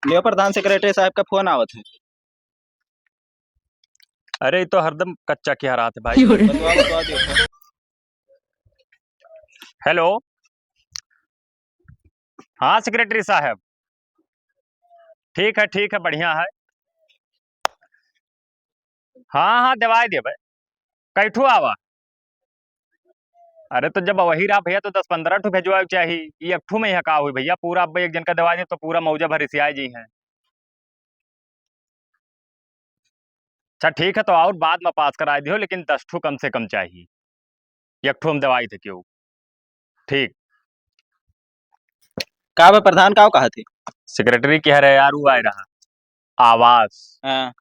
लियो प्रधान secretary साहब का phone आवत है। अरे ये तो हरदम कच्चा की हालात है भाई। बतवा बतवा दियो। हेलो, हाँ सेक्रेटरी साहब, ठीक है बढ़िया है। हाँ हाँ दवाई दे भाई, कैठू आवा। अरे तो जब वही रहा भैया तो 10-15 ठू भेजवा चाहिए, ये एक ठू में यहाँ का हुई भैया, पूरा अब एक जन का दवा दे तो पूरा मौजा भर सियाई जी हैं। अच्छा ठीक है तो और बाद में पास करा दियो, लेकिन 10 ठू कम से कम चाहिए, एक ठू हम दवाई थे क्यों। ठीक। का बे प्रधान का कहा थे? सेक्रेटरी कह रहे यार वो आए रहा आवास, हाँ,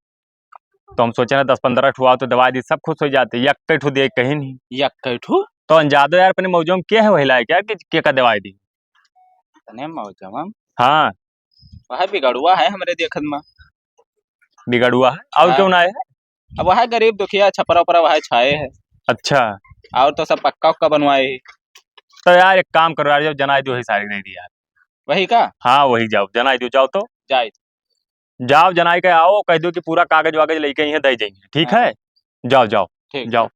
तो हम सोचे ना 10-15 ठू आओ तो दवाई दी सब खुश हो जाते, एक ठू दे कहीं नहीं। यक्कैठू तो अंजादो यार अपने मौजों में क्या है वही लाए क्या कि के का दवाई दी। तने मौजम हाँ वह बिगड़ुआ है हमरे देखत में। बिगड़ हुआ है और हाँ, क्यों ना है। अब वह गरीब दुखिया छपरा उपरा वह छाए है। अच्छा और तो सब पक्का उक्का बनवाए है। तो यार एक काम करो यार, जब जनाई दो ही सारी नहीं दी यार। वही का हाँ वही जाओ जनाई दो, जाओ तो जाए। जाओ जनाई के आओ, कह दो कि पूरा कागज वागज लेके ही दे जाइए, ठीक हाँ, है। जाओ जाओ ठीक। जाओ।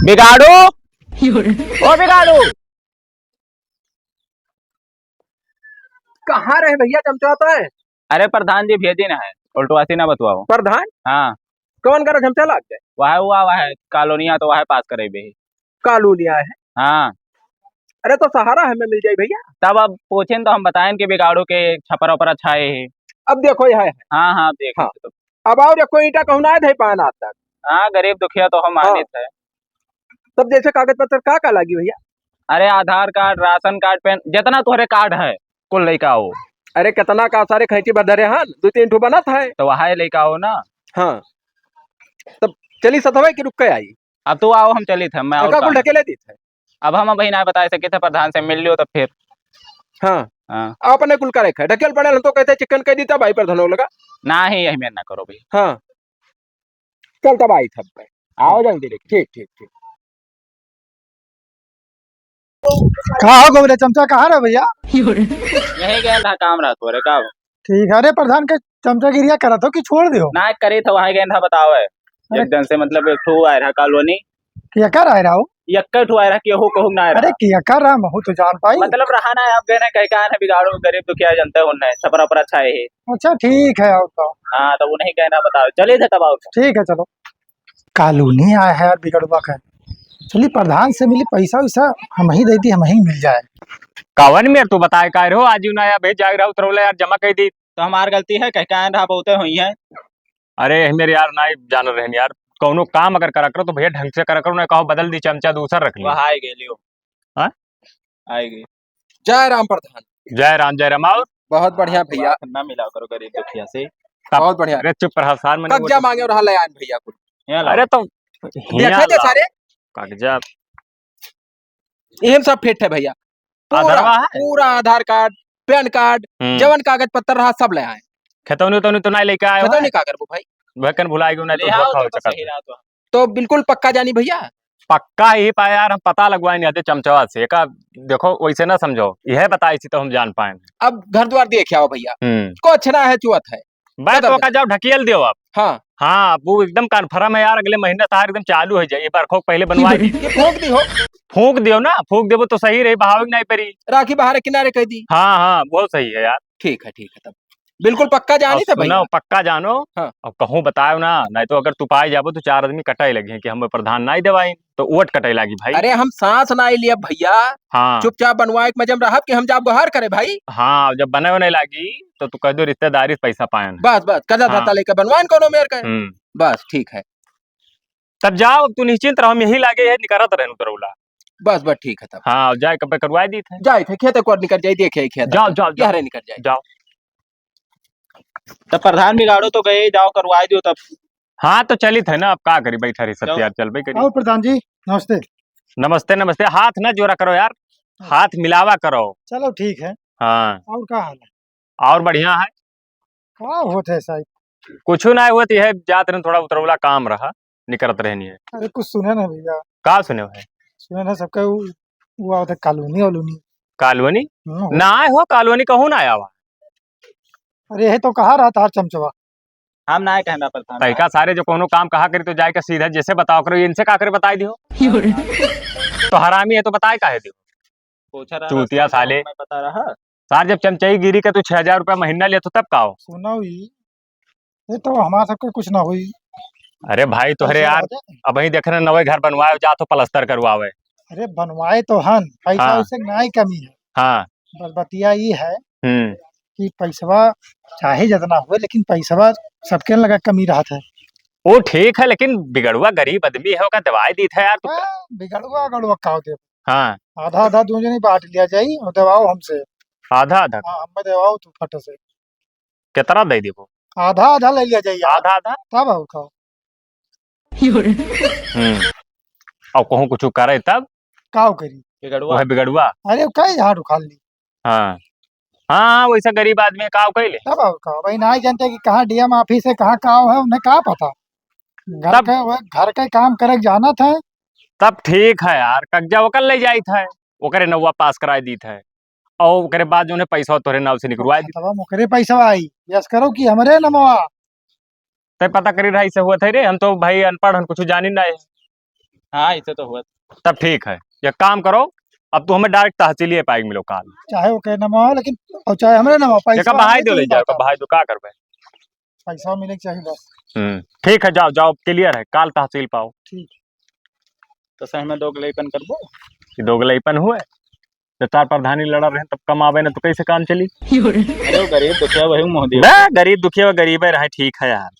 बिगाड़ू ओ बिगाड़ू कहाँ रहे भैया, चमचाता है अरे प्रधान जी भेजे ना है, उल्टवासी ना बतवाओ। प्रधान। हाँ कौन करा झमचा लाग गए? वह हुआ वह कॉलोनिया तो वह पास करे बे। कालू लिया है। हाँ अरे तो सहारा हमें मिल जाए भैया। तब अब पूछें तो हम बताएं कि बिगाड़ू के छपरा उपरा छाए है। अब देखो यह है। हाँ हाँ देख हाँ। तो। अब और कोई ईटा कहना है पान आज तक। हाँ गरीब दुखिया तो हम मानित है। तब जैसे कागज पत्र का लगी भैया? अरे आधार कार्ड, राशन कार्ड, पेन, जितना तुम्हारे कार्ड है कुल लेके आओ। अरे कितना का सारे खैची बदरे हन, 2-3 ठो बनत है। तो वह लेके आओ ना। हाँ तब चली सतवे की रुक के आई। अब तो आओ हम चली थे मैं और कुल काम। ढकेले दी थे। अब हम बही ना बता सके थे, प्रधान से मिल लियो तो फिर। हाँ हाँ अपने कुल करे खे ढकेल पड़े तो कहते चिकन कह दी तब आई प्रधान लगा। ना ही यही मेहनत ना करो भाई। हाँ चल तब आई थब आओ जल्दी लेके। ठीक ठीक ठीक। कहाँ हो गोबरे चमचा, कहाँ रहे भैया? यही गया था काम रहा तोरे का। ठीक है। अरे प्रधान के चमचा गिरिया करा तो कि छोड़ दियो? ना करी था वहां गया था, बताओ है एकदम से मतलब एक ठू आया रहा कॉलोनी, किया कर आए रहा हो? यक्का ठू आया रहा कि हो कहूं ना आया अरे रहा। किया कर रहा महू तो जान पाई। मतलब रहा ना अब गए ना कहीं का है बिगाड़ो गरीब दुखिया जनता है छपरा पर अच्छा है। अच्छा ठीक है और तो हाँ तो वो नहीं कहना, बताओ चले थे तब आओ। ठीक है चलो। कॉलोनी आया है यार बिगड़वा का। चलिए प्रधान से मिली पैसा वैसा हम ही दे दी, हम ही मिल जाए। कवन में तू बताए का रहो आज ना यार भेज जाग रहा उतरवले यार जमा कर दी। तो हमार गलती है, कह के आए रहा बहुते हुई है। अरे मेरे यार ना जान रहे यार, कौनो काम अगर करा करो तो भैया ढंग से करा करो, ना कहो बदल दी चमचा दूसरा रख लियो। वह आए गए लियो। हाँ? आए गए। जय राम प्रधान। जय राम और बहुत बढ़िया भैया। ना मिला करो गरीब दुखिया से। बहुत बढ़िया। अरे चुप रहा सार मैंने कब्जा मांगे और हल आयन भैया कुल। यहाँ लाओ। अरे तो देखा थे सारे कागजात एहम सब फिट है भैया। आधारवा है? पूरा आधार कार्ड, पैन कार्ड, जवन कागज पत्र रहा सब ले आए। खेतौनी तो नहीं लेके आए खतौनी का करबो भाई? भकन भुला गयो नहीं ले तो आओ धोखा हो तो चक्कर सही रहा तो। तो बिल्कुल पक्का जानी भैया। पक्का ही पाया यार, हम पता लगवाए नहीं आते चमचवा से का। देखो वैसे ना समझो, यह बताई थी तो हम जान पाए। अब घर द्वार देखे आओ भैया, कुछ ना है चुअत है। बात तो का जाओ ढकेल दियो आप। हाँ हाँ वो एकदम कन्फर्म है यार, अगले महीने तार एकदम चालू हो जाए, एक बार खोक पहले बनवाई दी। फूक दी हो। फूक दियो ना, फूक देवो तो सही रही, बहाव नहीं परी। राखी बाहर किनारे कह दी। हाँ हाँ बहुत सही है यार। ठीक है तब बिल्कुल पक्का जानी था भैया। पक्का जानो। हाँ। अब कहूँ बताओ ना, नहीं तो अगर तू पाए जाबो तो 4 आदमी कटाई लगे कि हम प्रधान नहीं दवाई तो ओट कटाई लगी भाई। अरे हम सांस ना लिया भैया। हाँ चुपचाप बनवाए मजम रहा कि हम जाब बाहर करे भाई। हाँ जब बने होने लगी तो तू कह दो रिश्तेदारी से पैसा पाए। बस कदा हाँ। था लेकर बनवान कोनो मेर का। बस ठीक है। तब जाओ, अब तू निश्चिंत रहो, हम यही लागे है निकरत रहनु तरौला। बस ठीक है तब। हाँ जाए कब करवाई दी थे। जाए थे खेत को निकल जाए, देखे खेत। जाओ जाओ जाओ यारे निकल जाए। जाओ। तब प्रधान बिगाड़ो तो गए, जाओ करवाई दियो तब। हाँ तो चली थे ना, अब का करी बैठा रही सत्य यार, चल भाई करी। और प्रधान जी नमस्ते। नमस्ते नमस्ते, हाथ ना जोरा करो यार, हाथ मिलावा करो। चलो ठीक है। हाँ और क्या हाल है? और बढ़िया है। क्या होते है साहब? कुछ ना हुआ है, जात रहे थोड़ा उतरवला काम रहा, निकलत रहनी है। अरे कुछ सुने ना भैया। का सुने है? सुने ना सबका वो आवत है कॉलोनी वालोनी। कॉलोनी हो। ना आए हो, कॉलोनी कहूँ ना आया हुआ। अरे ये तो कहा रहा था चमचवा। हम ना कहना प्रधान तैका सारे जो कोनो काम कहा करी तो जाके सीधा जैसे बताओ करो, इनसे का करे बताई दियो। तो हरामी है तो बताए काहे दियो। पूछा रहा चूतिया रास्ता साले। मैं बता रहा। सार जब चमचाई गिरी के तू 6,000 रुपया महीना ले तो तब का हो। सुना हुई ये तो हमारा सबका कुछ ना हुई। अरे भाई तोहरे पैसा यार, रह जाए। अब वही देख रहे नवे घर बनवाए जा तो प्लास्टर करवावे। अरे बनवाए तो हन, पैसा हाँ। उससे नहीं कमी है। हाँ। बस बतिया ये है हम्म। कि पैसवा चाहे जितना हुए लेकिन पैसवा सबके लगा कमी रहा था। वो ठीक है लेकिन बिगड़ुआ गरीब आदमी है, ओका दवाई दी था यार तू। बिगड़ुआ गड़ुआ का दे। हाँ। आधा आधा दोनों जनी बांट लिया जाई और दबाओ हमसे। आधा आधा हाँ हमें दबाओ तू फट से। कितना दे दी वो। आधा आधा ले लिया जाई यार। आधा आधा। तब आओ खाओ। और कहूँ कुछ करे तब काव करी। बिगड़ुआ वह बिगड़ुआ। अरे वो कई झाड़ उखाड़ ली। हाँ हाँ, वैसा गरीब आदमी है, काव कैले। तब आओ खाओ भाई, नहीं जानते कि कहाँ डीएम ऑफिस है कहाँ काव है, उन्हें कहाँ पता। तब घर का काम करे जाना था। तब ठीक है यार, कब्जा ओकर ले जाई था, ओकरे नौवा पास कराई दी था, और ओकरे बाद जो उन्हें पैसा तोरे नाव से निकलवाई दी। तब मुकरे पैसा आई यस करो कि हमरे नमवा। तय पता करी रहा से हुआ थे रे, हम तो भाई अनपढ़, हम कुछ जानी नहीं। हाँ इसे तो हुआ। तब ठीक है, एक काम करो, अब तो हमें डायरेक्ट तहसीलिए पाएगी मिलो काल। चाहे वो कहे नमवा लेकिन और चाहे हमरे नमवा पैसा एक बहाई दो आने ले की जाओ, बात है। बहाई दो का करबे। पैसा मिले के चाहिए बस। ठीक है, जाओ जाओ, क्लियर है, काल तहसील पाओ। ठीक। तो सही में दोगलेपन करबो। कि दोगलईपन हुए जब तार प्रधानी लड़ा रहे तब कम आवे ना तो कैसे काम चली। अरे वो गरीब दुखिया वही मोदी। बे गरीब दुखिया गरीब है रहे, ठीक है यार।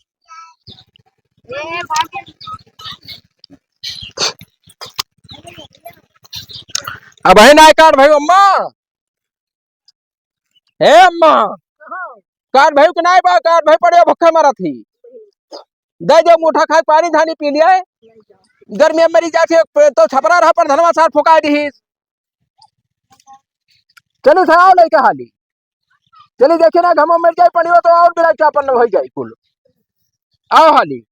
अब है ना कार्ड भाई अम्मा। हे अम्मा कार्ड भाई के ना बा, कार्ड भाई पड़े भूखे मारा थी। दे दो मुठा खाए पानी धानी पी लिया। गर्मी में मरी जाती तो छपरा रहा पर धनवा सार फुका दी। चलो सर आओ नहीं हाली। चलिए देखिए ना घमो मर जाए पड़ी हो तो और बिरा चापन हो जाए कुल। आओ हाली।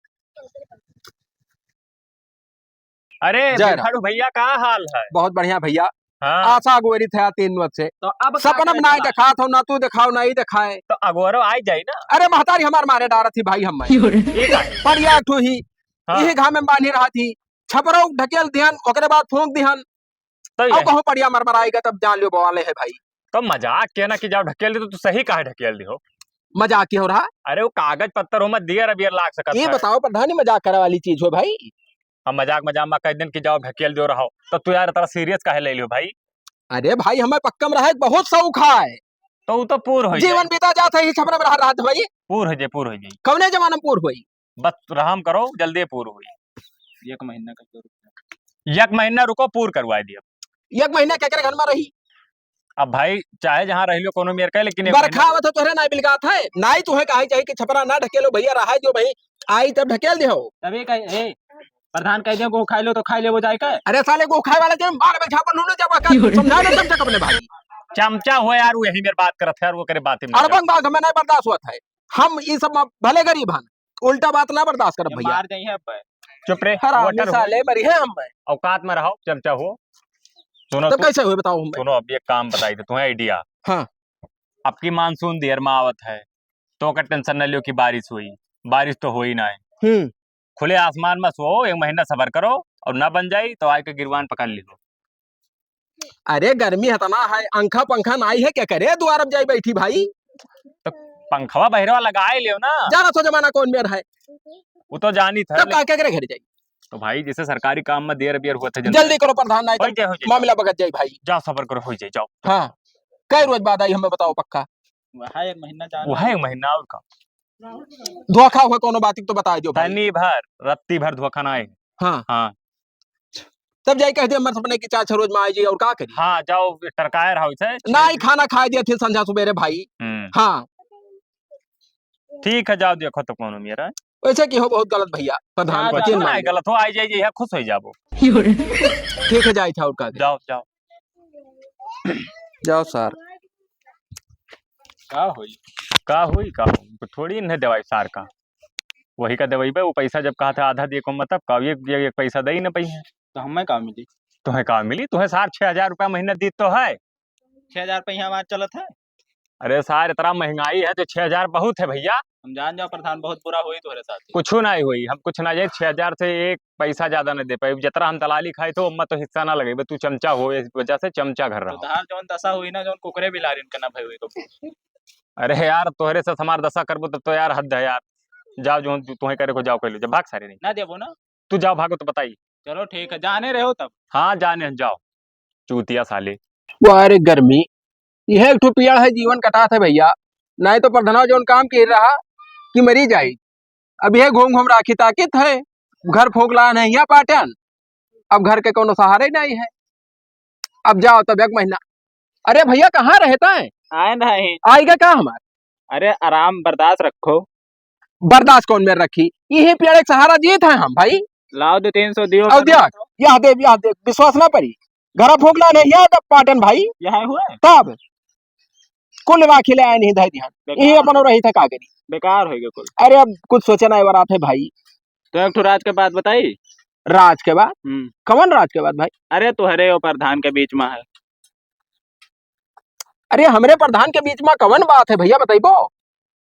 अरे जय राम। बिरखाड़ू भैया का हाल है। बहुत बढ़िया भैया। हाँ। आशा गोरी थे 3 वर्ष से तो अब सपनम ना दिखा था ना तू दिखाओ ना ही दिखाए। तो अगोरो आई जाई ना। अरे महतारी हमार मारे डारा थी भाई हम ठीक है। पर या ठू ही हाँ। यही घाम में बांधी रहा थी। छपरो ढकेल ध्यान ओकरे बाद फूंक दिहन तो अब कहूं पड़िया मरमराएगा तब जान लियो बवाले है भाई। तो मजाक किया ना कि जाओ ढकेल दी, तो तू सही काहे ढकेल दी हो। मजाक ही हो रहा। अरे वो कागज पत्तर हो मत दियर अबियर लाग सकत ये है। बताओ प्रधानी मजाक करे वाली चीज हो भाई। हम मजाक मजाक में कह दिन कि जाओ ढकेल दो रहो, तो तू यार इतना सीरियस काहे ले लियो भाई। अरे भाई हमें पक्कम रहे बहुत शौक है। तो वो तो पूर हो जीवन बीता जाता है छपरा में रहा था भाई। पूर हो जाए, पूर हो जाए, कौने जमाना में पूर हुई। बस रहम करो जल्दी पूर हुई। 1 महीना का जरूर। 1 महीना रुको, पूर करवाए दिए। 1 महीना केकरे घर में रही। अब भाई चाहे जहाँ रह लो कोनो मेर का, लेकिन 1 बरखा महीना आवत हो तोहरे ना बिलगात है नाई तुम्हें कहे चाहिए कि छपरा ना ढकेलो भैया रहा जो भाई आई तब ढकेल दे हो। तभी कहे ए प्रधान कह दियो को खा लो तो खा ले वो जाए का। अरे साले को खाए वाला जो मार बैठा पर नूने जब का समझा दे चमचा अपने भाई। चमचा हुआ यार, वो यही मेरी बात करत है यार, वो करे बातें में अरबंग बात हमें नहीं बर्दाश्त हुआ था। हम ये सब भले गरीब हन उल्टा बात ना बर्दाश्त कर भैया। मार जाइए अब। चुप रे, हरामी वोटर हो, साले मरी है हम। औकात में रहो, चमचा हो। सुनो तब कैसे हुए बताओ हमें। सुनो, अब एक काम बताई दे तुम्हें आइडिया। हाँ। अब की मानसून देर में आवत है तो का टेंशन न लियो कि बारिश हुई, बारिश तो हो ही ना है। खुले आसमान में सो 1 महीना सबर करो, और ना बन जाई तो आए के गिरवान पकड़ लियो। अरे गर्मी हतना है अंखा पंखा नाई है क्या करे द्वार अब जाई बैठी भाई। तो पंखवा बहिरवा लगाए लियो ना। जाना तो जमाना कौन मेर है। वो तो जानी था, तब का करे घर जाई। तो भाई जैसे सरकारी काम में देर अबियर हुआ था जल्दी करो प्रधान नहीं हो जाए, हो तो जाए, मामला बगत जाई भाई। जाओ सबर करो, हो जाए, जाओ। हाँ कई रोज बाद आई हमें बताओ पक्का। वहाँ 1 महीना जाना। वो है 1 महीना और का धोखा हुआ कोनो बात तो बता दो भाई। तनी भर रत्ती भर धोखा ना आए। हाँ हाँ तब जाई कह दिया मर सपने की 4 रोज में आई जी और का करी। हाँ, जाओ टरकायर हाउस है। ना ही खाना खाए दिए थे संझा सुबेरे भाई। हाँ ठीक है, जाओ देखो तो कौन मेरा वैसे की हो बहुत गलत भैया प्रधान हाँ, पति ना मान गलत हो, आई जाइए यहाँ खुश हो जाबो। ठीक है जाई था और का करी। जाओ जाओ। जाओ सर। का होई। का हुई का थोड़ी इन्हें दवाई सार का वही का दवाई पे वो पैसा जब कहा था आधा दिए को मतलब का ये पैसा दे ही ना पई है। तो हमें का मिली। तुम्हें का मिली, तुम्हें 6,000 रुपया महीना दी तो है। 6,000 पे यहाँ हमारे चलत है। अरे सार इतना महंगाई है तो 6,000 बहुत है भैया। हम जान जाओ प्रधान बहुत बुरा हुई तुम्हारे साथ। कुछ नहीं हुई, हम कुछ ना जाए 6,000 से एक पैसा ज्यादा नहीं दे पाए। जितना हम दलाली खाए तो अम्मा तो हिस्सा ना लगे, तू चमचा हो इस वजह से चमचा घर तो रहा। तहार जौन दशा हुई ना, जौन कुकरे भी लारिन करना भाई हुई तो। अरे यार तोहरे से हमार दशा करबो तब तो यार हद है यार। जाओ जो तुम्हें करे को जाओ कर लो, जब भाग सारे नहीं। ना देबो ना। तू जाओ भागो तो बताइए। चलो ठीक है, जाने रहे हो तब। हाँ जाने जाओ चूतिया साले। वारे गर्मी यह एक ठो पिया है जीवन कटा था भैया। नहीं तो प्रधान जौन काम कर रहा कि मरी जाई। अब यह घूम घूम राखी ताकित है, घर फोगला नहीं है पाटन। अब घर के कोनो सहारे नहीं है। अब जाओ तब एक महीना। अरे भैया कहाँ रहता है? आए नहीं। आएगा क्या हमारे? अरे आराम बर्दाश्त रखो। बर्दाश्त कौन में रखी? यही पेड़ एक सहारा जीत है हम भाई। लाओ दे 300 दियो। अब देख यह देख विश्वास ना पड़ी। घर फोगला नहीं है तब पाटन भाई। यहाँ हुए तब कुल राखी ले आए नहीं धाई ध्यान यही अपन रही था का करी। बेकार हो गए कुल। अरे अब कुछ सोचे ना बात है भाई। तो एक ठो राज के बात बताई। राज के बाद? कौन राज के बाद भाई? अरे तुहरे और प्रधान के बीच में है। अरे हमरे प्रधान के बीच में कौन बात है भैया बताइबो?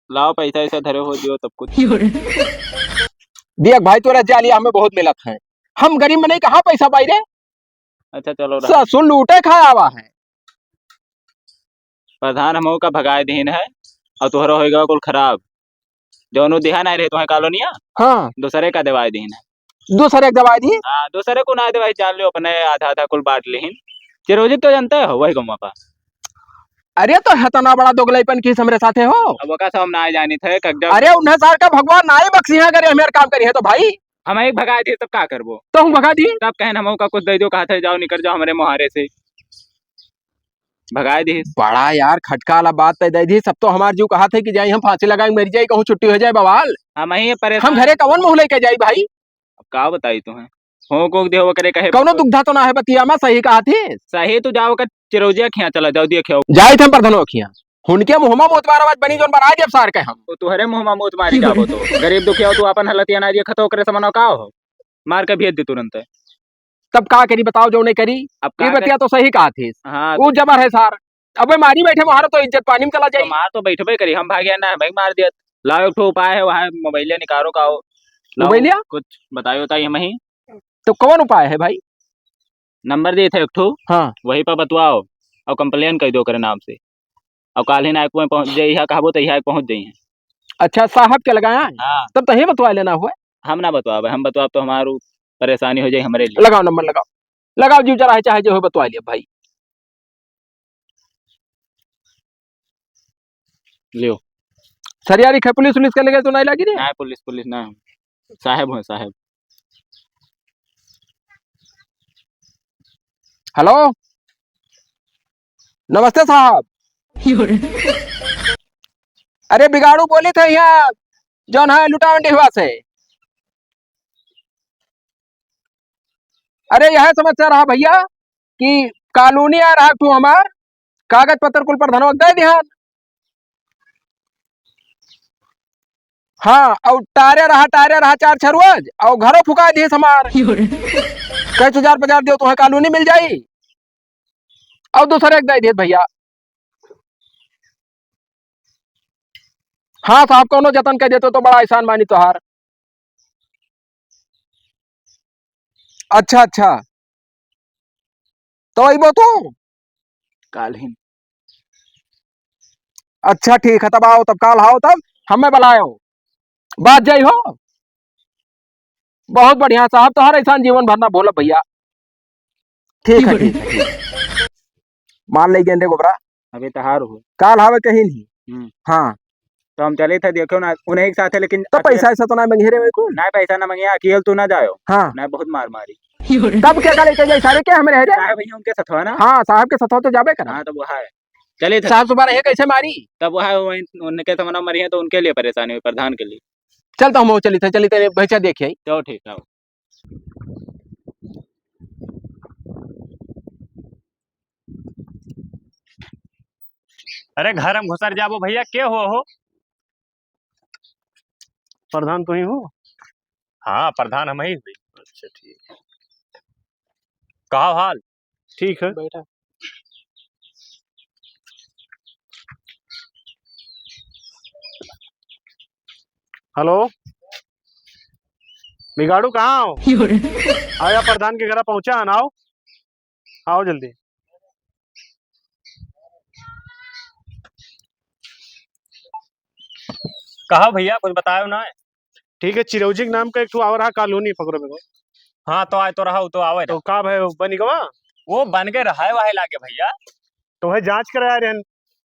लाओ पैसा ऐसा धरे हो दियो तब कुछ। देख भाई तोरा जालिया हमें बहुत मिलत है। हम गरीब में नहीं कहाँ पैसा पाई रे। अच्छा चलो सुन लूटे खाया हुआ है। प्रधान हमो का भगाए दीन है और तुहरा होएगा कुल खराब। जौनो दिहा नहीं रहे तुम्हें कॉलोनिया। हाँ दूसरे का दवाई दीन है। दूसरे एक दवाई दी। हाँ दूसरे को ना दवाई जान लो अपने आधा आधा कुल बांट लीन। चिरोजित तो जानते हो वही गुम्मा पा। अरे तो हेतना बड़ा दोगलाईपन किस हमरे साथे हो। अब वो का सब ना जानी थे अरे 19 साल का भगवान नाई बख्शिया करे हमें काम करी है तो भाई। हम एक भगा दिए तब क्या करबो। तो हम भगा दी। तब कहन हमो का कुछ दे दो कहा थे जाओ निकल जाओ हमारे मुहारे से। भगाए दी। बड़ा यार खटका वाला बात तय दे दी। सब तो हमार जीव कहा थे कि जाई हम फांसी लगाए मर जाई कहूँ छुट्टी हो जाए बवाल। हम ही परेशान। हम घरे कौन मुँह लेके जाई भाई। अब का बताई तुम्हें हो को दे करे कहे कौनो दुग्धा तो ना है बतिया में सही कहा थी। सही तू जाओ का चिरौजिया खिया चला जाओ दिए खियाओ। जाई थे प्रधानो खिया उनके मुहमा मोतबार आवाज बनी जोन बना जब सार के हम। तो तुहरे मुंह में मूत मारी जाबो तो गरीब दुखिया हो तू अपन हलतिया ना दिए खतो करे समनो का हो। मार के भेज दे तुरंत। तब का करी बताओ जो नहीं करी। अब ये बतिया तो सही कहा थी। हाँ वो जबर है सार। अबे मारी बैठे मारो तो इज्जत पानी में चला तो जाए। मार तो बैठबे करी हम भाग्या ना भाई मार दिया। लाओ एक ठो उपाय है वहाँ मोबाइल निकालो का हो। मोबाइलिया कुछ बतायो ताई हम ही। तो कौन उपाय है भाई? नंबर दिए थे एक ठो। हाँ वही पर बतवाओ और कंप्लेन कर दो करे नाम से। और काल ही नायक में पहुंच जाइए कहबो तो यहाँ पहुंच जाइए। अच्छा साहब के लगाया है? हाँ तब तो ही बतवा लेना हुआ। हम ना बतवाब हम बतवाब तो हमारू परेशानी हो जाए हमारे लिए। लगाओ नंबर लगाओ लगाओ जीव जरा है चाहे जो हो बतवा लिया भाई। लियो। सरियारी खे पुलिस उलिस के लगे तो नहीं लगी रे। ना पुलिस पुलिस ना साहब हो साहब। हेलो नमस्ते साहब। अरे बिगाड़ू बोले थे यहाँ जौन है लुटावंडी हुआ से। अरे यह समस्या रहा भैया कि कॉलोनी आ रहा तू हमार कागज पत्र कुल प्रधान दे ध्यान। हाँ और टारे रहा 4 छरुआज और घरों फुका दिए हमार। कैसे 4,000 दियो तो कॉलोनी मिल जाई। और दूसरे एक दे दिए भैया। हाँ साहब कोनो जतन कह देते तो बड़ा एहसान मानी तोहार। अच्छा अच्छा तो अबो तू काल ही। अच्छा ठीक है तब आओ तब काल आओ तब हमें बुलाओ बात जाई हो। बहुत बढ़िया साहब तोहार एहसान जीवन भरना बोलो भैया। ठीक है ठीक है ठीक है। मान ले गेंदे गोबरा अभी तहार हो। काल हावे कहीं नहीं। हाँ तो हम चले थे देखो ना उन्हें एक साथ है लेकिन तो पैसा ऐसा तो ना मंगेरे में को ना पैसा ना मंगिया अकेले तू ना जाओ। हाँ ना बहुत मार मारी। तब क्या करे के जाई सारे के हम रह रे। साहब भैया उनके साथ हो ना। हाँ साहब के साथ हो तो जाबे करा। हाँ तो वो है चले थे। साहब सुबह रहे कैसे मारी। तब वो है उनके समना मरी है तो उनके लिए परेशानी हुई प्रधान के लिए। चल तो हम चली थे भैया देखिए। चलो ठीक है। अरे घर हम घुसर जाबो भैया के हो। प्रधान तो ही हो। हाँ प्रधान हम ही हुई। अच्छा ठीक कहा हाल। ठीक है। बैठा हेलो बिगाड़ू कहाँ हो? आया प्रधान के घर पहुंचा है ना? आओ आओ जल्दी। कहा भैया कुछ बतायो ना। ठीक है, चिरौजी के नाम का एक ठो और रहा कॉलोनी पकड़ो मेरे को। हाँ तो आए तो रहा तो आवे तो का भाई बनी गवा? वो बन के रहा है वही लागे भैया। तो है जांच कराया रहन।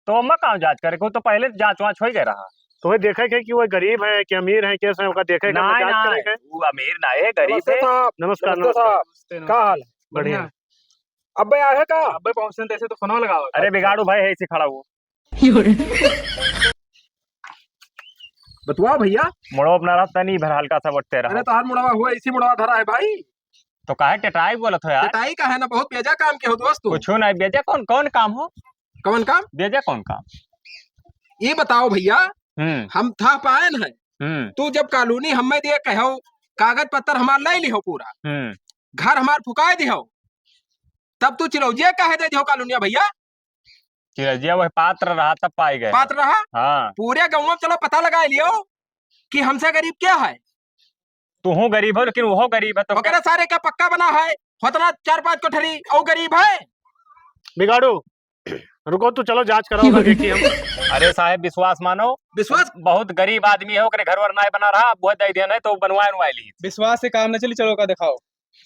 तो मैं कहाँ जांच करे को तो पहले जांच वाँच हो गए रहा। तो है देखे के कि वो गरीब है कि अमीर है कैसे होगा देखे के ना जांच ना करे के। वो अमीर ना है गरीब है। नमस्कार नमस्ते नमस्कार। साहब, का हाल है? बढ़िया। अबे आए का? अबे पहुंचने तैसे तो फोन लगाओ। अरे बिगाड़ू भाई है ऐसे खड़ा वो बतवा भैया। मुड़ो अपना रास्ता नहीं भर हल्का सा बटते अरे रहा। तो हर मुड़वा हुआ इसी मुड़वा धरा है भाई। तो काहे टटाई बोलत हो यार। पिटाई का है ना, बहुत बेजा काम के हो दोस्त तू। कुछ नहीं बेजा कौन कौन काम हो। कौन काम? बेजा कौन काम। ये बताओ भैया, हम था पायन है तू जब कॉलोनी हमें दिए कहो कागज पत्तर हमार ले लिहो पूरा घर हमार फुकाए दिहो तब तू चिरौजिया कहे दे दिहो कॉलोनिया भैया। चिरजिया वही पात्र रहा तब पाई गए। पात्र रहा हाँ पूरे गाँव में चलो पता लगा लियो कि हमसे गरीब क्या है। तू हूँ गरीब हो लेकिन वो गरीब है तो वगैरह सारे का पक्का बना है होतना 4-5 कोठरी और गरीब है। बिगाड़ू रुको तो चलो जांच कराओ लगे कि हम। अरे साहब विश्वास मानो विश्वास बहुत गरीब आदमी है ओकरे घर वर नाय बना रहा वो दे दिया नहीं तो बनवाए नुआए ली। विश्वास से काम न चली, चलो का दिखाओ।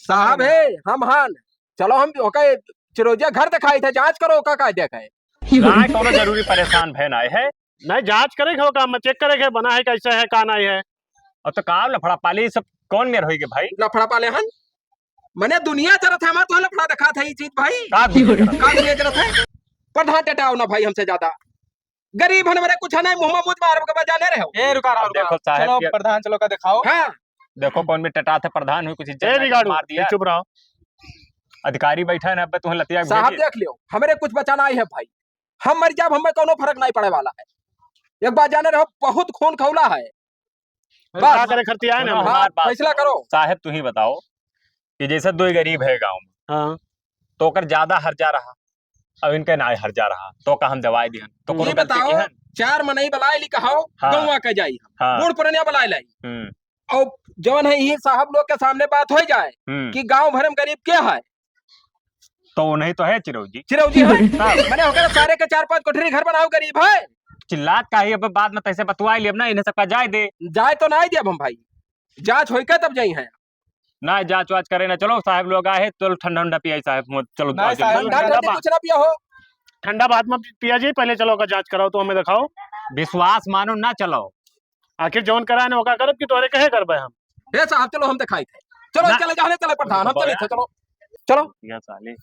साहब है हम हान चलो हम ओके चिरौजिया घर दिखाई थे जांच करो का देखा है। ना कोनो जरूरी परेशान भय ना है। नहीं जांच करे हो काम चेक करे बना है कैसे है का नहीं है। और तो काम लफड़ा पाली सब कौन मेर होई के भाई। लफड़ा पाले हन मने दुनिया चलत है, तो लफड़ा दिखा था ये चीज भाई। का दुनिया चलत है प्रधान टटाओ ना भाई हमसे ज्यादा गरीब है मेरे कुछ नहीं मुंह में मुझ मारो के बजाने रहे। ए रुका रहा देखो साहब चलो प्रधान चलो का दिखाओ। हाँ देखो कौन भी टटा थे प्रधान हुई कुछ ए इज्जत बिगाड़ू मार दिया। चुप रहो। अधिकारी बैठा है ना अब तुम्हें लतिया साहब देख लियो हमारे कुछ बचाना ही है भाई। हम मर जाब हमें कोनो फर्क नहीं पड़े वाला है। एक बार जाने रहो बहुत खून खौला है क्या करे खर्ची आए ना सुनो, हम। हमारी बात फैसला करो। साहब तू ही बताओ कि जैसे दो गरीब है गाँव में हाँ तो ओकर ज्यादा हर्जा रहा अब इनके ना हर्जा रहा तो का हम दवाई दिहन तो कोनो ये गलती बताओ की है। 4 मनई बलाए ली कहो हाँ। गौवा के जाई हाँ। बूढ़ पुरनिया बलाए लाई हम्म और जवन है यही साहब लोग के सामने बात हो जाए कि गांव भर में गरीब क्या है तो नहीं तो है चिरौजी चिरौजी है। मैंने होकर सारे के 4-5 कोठरी घर बनाओ गरीब है। चिल्लात का ही अब बाद में तैसे बतवाई लिया ना इन्हें सबका जाय दे जाए तो नहीं दिया हम भाई जांच होई के तब जाई है ना जांच वाच करे ना। चलो साहब लोग आए चलो ठंडा ठंडा पियाई साहब चलो नहीं साहब, ठंडा ठंडी कुछ ना पिया हो। ठंडा बात में पिया जी पहले चलो का जांच कराओ तो हमें दिखाओ। विश्वास मानो ना चलो आखिर जौन कराए ना होगा करब कि तोरे कहे करबे हम। हे साहब चलो हम दिखाई थे चलो ना। चले जाने चले प्रधान हम चले थे चलो चलो। या साले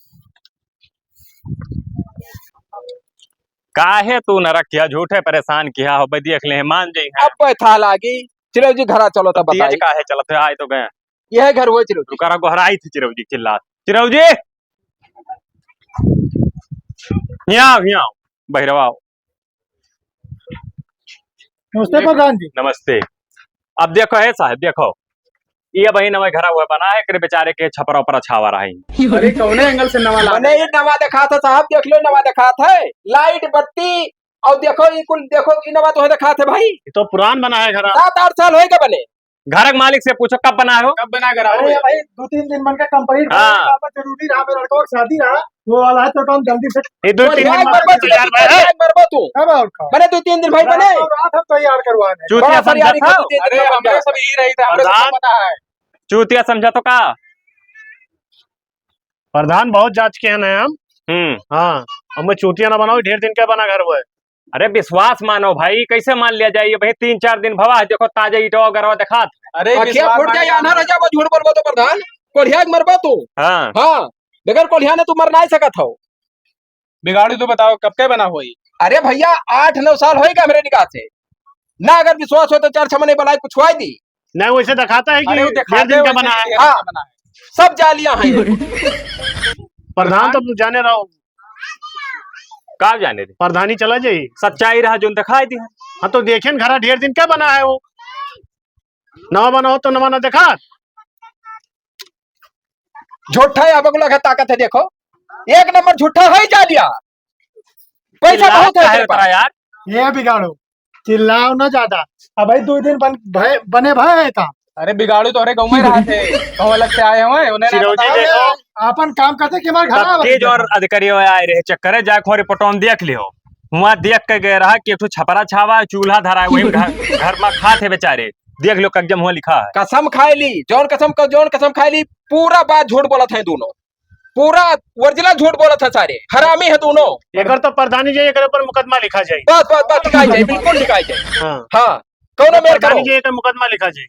काहे तू न रखिया झूठे परेशान किया हो बदी देख ले मान जाई है। अब था लागी चिरौजी घरा चलो तब तेज बताई काहे चलत है आए तो गए यह घर हुए चिरौजी। रुका रहा गोहराई थी चिरौजी चिल्लात चिरौजी यहाँ बहिरवा नमस्ते प्रधान जी। नमस्ते। अब देखो है साहब देखो ये बही नवा घर हुआ बना है कि बेचारे के छपरा ऊपर छावा रहा है। अरे कौने एंगल से नवा ला मैंने ये नवा दिखा था साहब देख लो नवा दिखा था लाइट बत्ती और देखो ये कुल देखो ये नवा तो दिखा थे भाई ये तो पुरान बना है घर। 7-8 साल होएगा बने। घर के मालिक से पूछो कब बना हो। कब बना कर अरे भाई 2-3 दिन मन का कंप्लीट हाँ। जरूरी रहा मेरा लड़का और शादी रहा वो वाला है तो काम जल्दी से ये 2-3 दिन मरबो तू कब और कब मैंने 2-3 दिन भाई बने रात हम तैयार करवाने चूतिया बड़ा समझा फरियादी था को 2-3 दिन अरे में बन हमारे जाए। सब यही रही था हमारे प्रधान। सब पता है। चूतिया समझा तो का प्रधान बहुत जांच के हैं ना हम। हाँ हमें चूतिया ना बनाओ ढेर दिन क्या बना घर हुआ है। अरे विश्वास मानो भाई कैसे मान लिया जाए भाई 3-4 दिन भवा देखो ताजा ईटो अगर दिखा। अरे आखियां फूट जाए आना रह जा झूठ बोलबो तो प्रधान कोढ़िया के मरबो तू। हाँ हां बगैर कोढ़िया ने तू मर नहीं सकत हो। बिगाड़ी तो बताओ कब के बना हुई। अरे भैया 8-9 साल होएगा मेरे निकाह से ना अगर विश्वास हो तो 4 महीने बनाई कुछवाई दी नहीं वैसे दिखाता है कि अरे वो ढेर दिखाते दिन का वैसे बना है। कि हाँ। कैसा बना है। सब जालियां हैं। प्रधान तो जाने रहो का जाने दे प्रधानी चला जाइए। सच्चाई रहा जो दिखाई दी। हाँ तो देखे न घर ढेर दिन क्या बना है वो नवा बना हो तो नवा ना देखा। झूठा है अब लोग ताकत है देखो 1 नंबर झूठा है जालिया पैसा बहुत है तेरे पास। यार ये बिगाड़ो चिल्लाओ ना ज्यादा। अब भाई 2 दिन बने भय है का। अरे बिगाड़ू तो अरे गाँव में रहा थे, गाँव अलग से आए हुए उन्हें ना चिरौजी बताया। देखो, अपन काम करते कि हमारे तब तेज घर और अधिकारी आए रहे चक्कर है, जाके रिपोर्टों में देख लियो। वहाँ देख के गए रहा कि एक ठो छपरा छावा है, चूल्हा धरा है, वही घर में खाते बेचारे। देख लो कब्जा हुआ लिखा है। कसम खाए ली, जौन कसम खाए ली, पूरा बात झूठ बोला था दोनों, पूरा ओरिजिनल झूठ बोला था सारे, हरामी है दोनों। एक तो प्रधानी जी एक पर मुकदमा लिखा जाए। बस बस बस लिखाई जाए, बिल्कुल लिखाई जाए। हाँ, हाँ कौन मेर करो प्रधानी जी एक मुकदमा लिखा जाए।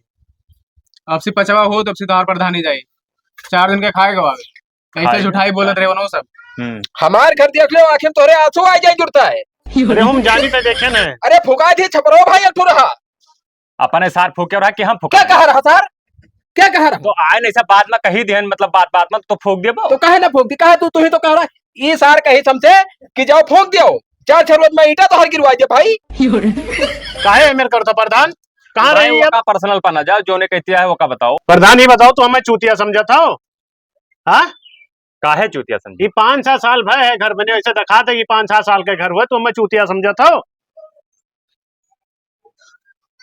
अब से पचवा हो तब से तोहार प्रधानी जाई 4 दिन के खाएगा आगे कैसे खाएगा। झूठाई बोलत रहे वो सब। हमार घर देख लो, आखिर तोरे आंसू आ जाए जुड़ता है। अरे हम जानी तो देखे ना। अरे फुका थी छपरो भाई अब तू रहा, अपने सार फूके रहा कि हम फूके। क्या कहा रहा सर, क्या कहा रहा? तो आए नहीं सब बाद में कही देन, मतलब बात में तो फूक दे तो कहे ना फूक दी, कहे तू ही तो कह रहा ये सार कही समझे कि जाओ फूक दियो, चार छरोत में ईटा तो हर गिरवा दे भाई। काहे मेरे करता प्रधान, कहाँ रही है? पर्सनल पना जाओ, जो ने कहती है वो का बताओ। प्रधान ही बताओ, तो हमें चूतिया समझा था? हाँ, काहे चूतिया समझी? ये 5-6 साल भय है घर बने, ऐसे दिखा था कि 5-6 साल के घर हुए, तो हमें चूतिया समझा था?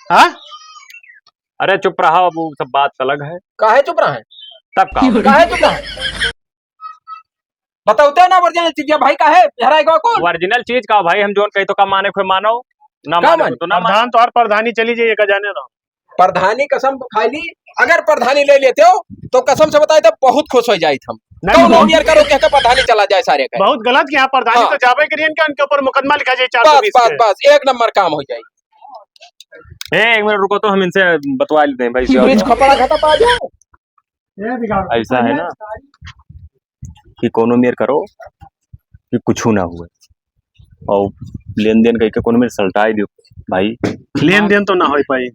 हाँ, अरे चुप रहा, अब वो सब बात अलग है। काहे चुप रहा है, तब का काहे चुप रहा है, बताओ तो ना ओरिजिनल चीज भाई, काहे हराएगा कौन? ओरिजिनल चीज का भाई, हम जोन कही तो का माने कोई मानो ना, का माने तो ना मानो। प्रधान तो और प्रधानी चली जाइए का जाने ना। प्रधानी कसम खाई ली, अगर प्रधानी ले लेते हो तो कसम से बताए तो बहुत खुश हो जाए हम। नहीं, कौन नौनियर करो क्या प्रधानी चला जाए सारे का। बहुत गलत किया प्रधानी। हाँ। तो जावे करिए इनके, उनके ऊपर मुकदमा लिखा जाए बस 420 बस के। बस एक नंबर काम हो जाए। एक मिनट रुको, तो हम इनसे बतवा लेते हैं भाई। ब्रिज खपड़ा खाता पा जाओ। ऐसा है ना कि कोनो मेर करो कि कुछ ना हुए, और लेन देन कह के कोनो मेरे सल्टाई दियो भाई। लेन देन तो ना हो पाई।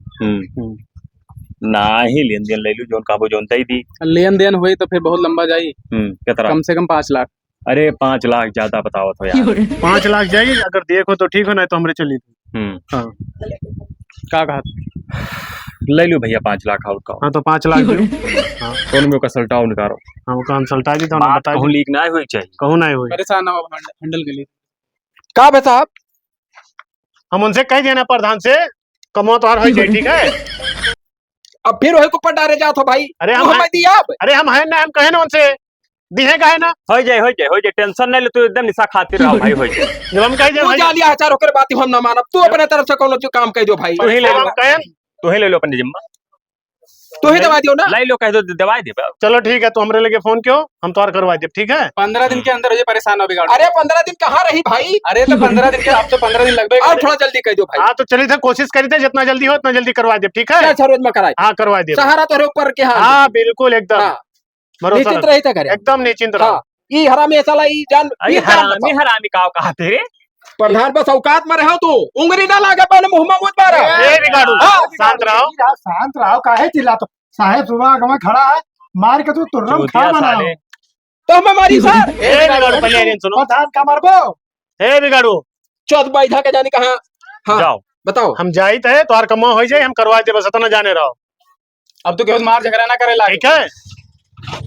ना ही लेन देन ले लू, जोन काबो जोन तई दी। लेन देन हुई तो फिर बहुत लंबा जाई, कितना? कम से कम 5 लाख। अरे 5 लाख ज्यादा बताओ तो यार। 5 लाख जाइए, अगर देखो तो ठीक हो, ना तो हमरे चली थी। हाँ, का कहा ले लू भैया 5 लाख और का। हाँ तो 5 लाख दो। कौन में का सल्टाओ निकालो। हाँ, वो काम सल्टा दी तो ना बात बता कहूं लीक ना हुई चाहिए। कहूँ ना हुई। परेशान ना हो हैंडल के लिए। का भाई साहब, हम उनसे कह देना प्रधान से, कमो तो हो जाए, ठीक है? अब फिर वही ऊपर डाले जात हो भाई। अरे तू हम हमें दिया अब। अरे हम है ना, हम कहे ना उनसे, दिहे का है ना। हो जाए, टेंशन नहीं ले, तू एकदम निशा खातिर रहो भाई। हो जाए जब हम कह तू दे जा लिया हजार होकर बात हम ना मानब, तू अपने तरफ से कौन काम कह दो भाई। तू ही ले लो, हम कहें, तू ही ले लो अपने जिम्मा, तू ही दवा दियो ना। ले लो, कह दो दवाई दे। चलो ठीक है, तो हमरे लेके फोन क्यों, हम तो और करवा दे, ठीक है? 15 दिन के अंदर हो जाए, परेशान हो बिगाड़। अरे 15 दिन कहाँ रही भाई। अरे तो 15 दिन के, अब तो 15 दिन लगभग। और थोड़ा जल्दी कह दो भाई। हाँ तो चलिए थे, कोशिश करी थे जितना जल्दी हो उतना जल्दी करवा दे, ठीक है? क्या जरूरत में कराए, हाँ करवा दे। सहारा तो ऊपर के हाल। हाँ बिल्कुल एकदम हाँ, भरोसा निश्चित रखो। रही था करे। एकदम निश्चिंत रहो। हाँ, ई हरामी साला ई जान अरे ई जान हरामी हरामी का कहा तेरे। प्रधान बस औकात में रहो, तू उंगली ना लागे पहले मुंह में मुझ मारा। ए बिगाड़ू, हाँ, शांत रहो। शांत रहो, काहे चिल्लाते? साहेब सुबह आगे खड़ा है, मार के तू तुर्रम खा चूतिया बनाओ। साले। तो हमें मारी सर। ए बिगाड़ू, पहले आर्यन सुनो। प्रधान का मारबो। ए बिगाड़ू, चौथ बैठा के जाने कहा। हाँ जाओ बताओ। हम जाई थे तो और कमो हो जाए, हम करवा दे, बस इतना जाने रहो, अब तो केवल मार झगड़ा ना करे लागे। ठीक है?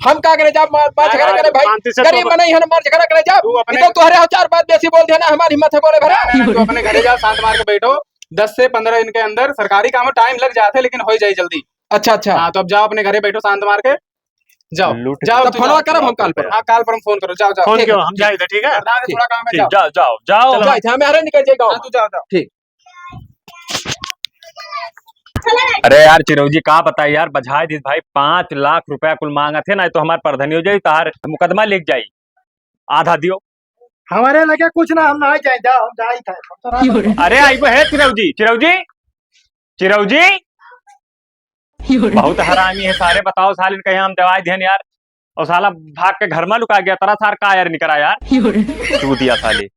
हम का करे जा मार झगड़ा करे भाई, शांति से गरीब में नहीं है मार झगड़ा करे जा। तू अपने- ये तो तुम्हारे हो 4 बात बेसी बोल देना, हमारी हिम्मत है बोले भरा। तू अपने घरे जाओ, शांत मार के बैठो। 10 से 15 दिन के अंदर सरकारी काम में टाइम लग जाते लेकिन हो जाए जल्दी। अच्छा अच्छा, हाँ तो अब जाओ अपने घरे बैठो, शांत मार के जाओ। लूट जाओ तो तू फोनवा जाओ। करब हम काल पर। हाँ काल पर हम फोन करो, जाओ जाओ। फोन ठीक क्यों, है, हम जाए थे, ठीक है? प्रधान से थोड़ा काम है, जाओ। जाओ जाओ जाओ। जाए थे हमें हरे निकल जाएगा। हाँ, तू जाओ जाओ। ठीक। अरे यार चिरौजी का पता यार, बझाई दी भाई 5 लाख रुपया कुल मांगा थे ना, तो हमारे प्रधानी हो जाए, तार मुकदमा लिख जाई, आधा दियो। हमारे लगे कुछ ना, हम ना जाए, जाओ हम जाई था। अरे आई है चिरौजी, चिरौजी बहुत हरामी है सारे। बताओ साल इनका हम दवाई देन यार, और साला भाग के घर में लुका गया, तरह सार का यार निकला यार। तू दिया साले